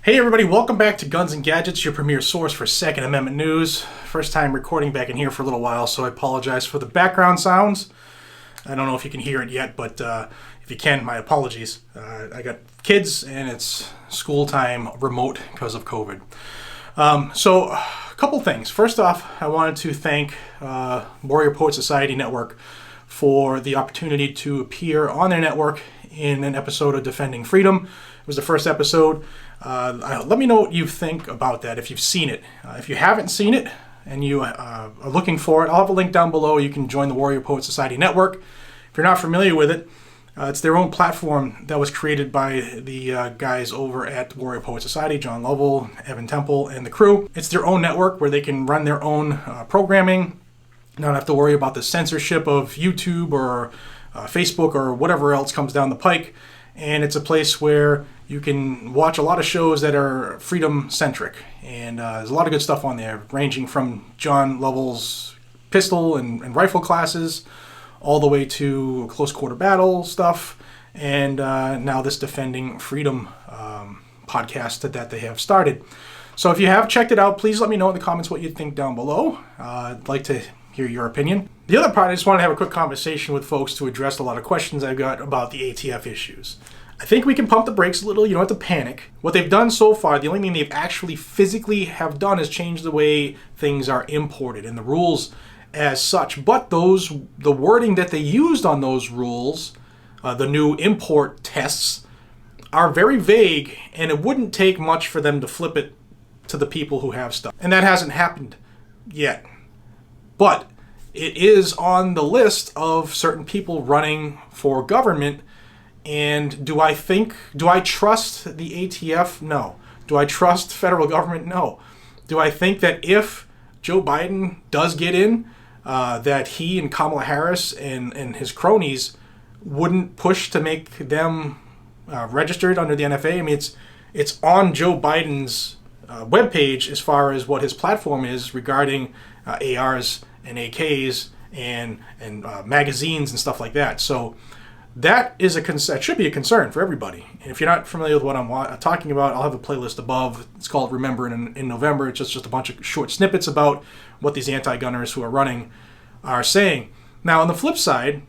Hey everybody, welcome back to Guns and Gadgets, your premier source for Second Amendment news. First time recording back in here for a little while, so I apologize for the background sounds. I don't know if you can hear it yet, but if you can, my apologies. I got kids and it's school time remote because of COVID. So a couple things. First off, I wanted to thank Warrior Poet Society Network for the opportunity to appear on their network in an episode of Defending Freedom. It was the first episode. Let me know what you think about that, if you've seen it. If you haven't seen it and you are looking for it, I'll have a link down below. You can join the Warrior Poet Society Network. If you're not familiar with it, it's their own platform that was created by the guys over at Warrior Poet Society, John Lovell, Evan Temple, and the crew. It's their own network where they can run their own programming, not have to worry about the censorship of YouTube or Facebook or whatever else comes down the pike. And it's a place where you can watch a lot of shows that are freedom-centric. And there's a lot of good stuff on there, ranging from John Lovell's pistol and rifle classes, all the way to close quarter battle stuff, and now this Defending Freedom podcast that they have started. So if you have checked it out, please let me know in the comments what you think down below. I'd like to hear your opinion. The other part, I just want to have a quick conversation with folks to address a lot of questions I've got about the ATF issues. I think we can pump the brakes a little. You don't have to panic. What they've done so far, the only thing they've actually physically have done is change the way things are imported and the rules as such. But the wording that they used on those rules, the new import tests, are very vague, and it wouldn't take much for them to flip it to the people who have stuff. And that hasn't happened yet. But it is on the list of certain people running for government. And do I trust the ATF? No. Do I trust federal government? No. Do I think that if Joe Biden does get in, that he and Kamala Harris and his cronies wouldn't push to make them registered under the NFA? I mean, it's on Joe Biden's webpage as far as what his platform is regarding ARs and AKs and magazines and stuff like that. So that is that should be a concern for everybody. And if you're not familiar with what I'm talking about, I'll have a playlist above. It's called Remember in November. It's just a bunch of short snippets about what these anti-gunners who are running are saying. Now, on the flip side,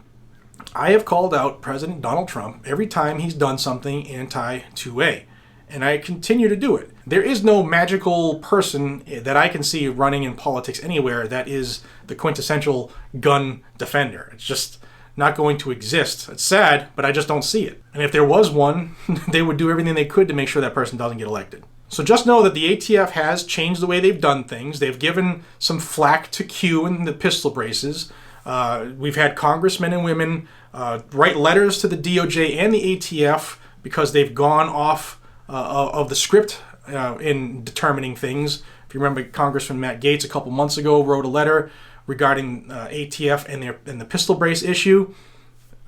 I have called out President Donald Trump every time he's done something anti-2A. And I continue to do it. There is no magical person that I can see running in politics anywhere that is the quintessential gun defender. It's just not going to exist. It's sad, but I just don't see it. And if there was one, they would do everything they could to make sure that person doesn't get elected. So just know that the ATF has changed the way they've done things. They've given some flack to Q and the pistol braces. We've had congressmen and women write letters to the DOJ and the ATF because they've gone off of the script in determining things. If you remember, Congressman Matt Gaetz a couple months ago wrote a letter regarding ATF and the pistol brace issue.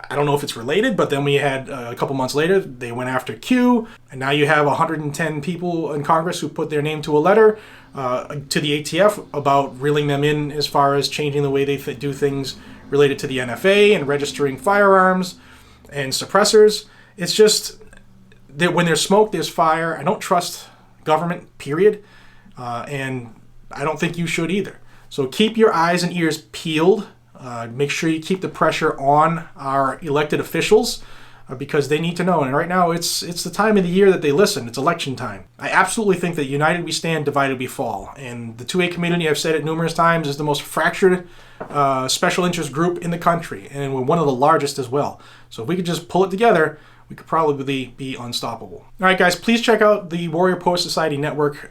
I don't know if it's related, but then we had a couple months later, they went after Q, and now you have 110 people in Congress who put their name to a letter to the ATF about reeling them in as far as changing the way they do things related to the NFA and registering firearms and suppressors. It's just that when there's smoke, there's fire. I don't trust government, period, and I don't think you should either. So keep your eyes and ears peeled. Make sure you keep the pressure on our elected officials because they need to know. And right now, it's the time of the year that they listen. It's election time. I absolutely think that united we stand, divided we fall. And the 2A community, I've said it numerous times, is the most fractured special interest group in the country. And we're one of the largest as well. So if we could just pull it together, we could probably be unstoppable. All right, guys, please check out the Warrior Poet Society Network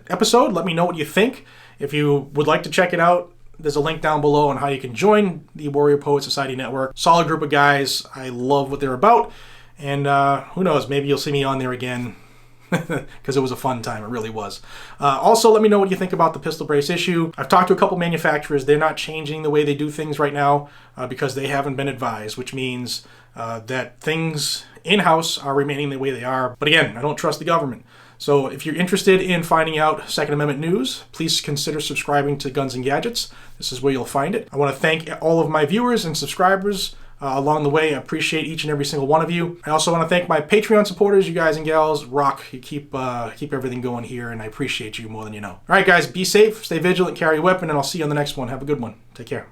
episode. Let me know what you think. If you would like to check it out, there's a link down below on how you can join the Warrior Poet Society Network. Solid group of guys. I love what they're about. And who knows, maybe you'll see me on there again because it was a fun time. It really was. Also, let me know what you think about the pistol brace issue. I've talked to a couple manufacturers. They're not changing the way they do things right now because they haven't been advised, which means that things in-house are remaining the way they are. But again, I don't trust the government. So if you're interested in finding out Second Amendment news, please consider subscribing to Guns and Gadgets. This is where you'll find it. I want to thank all of my viewers and subscribers along the way. I appreciate each and every single one of you. I also want to thank my Patreon supporters. You guys and gals rock. You keep everything going here, and I appreciate you more than you know. All right, guys, be safe, stay vigilant, carry a weapon, and I'll see you on the next one. Have a good one. Take care.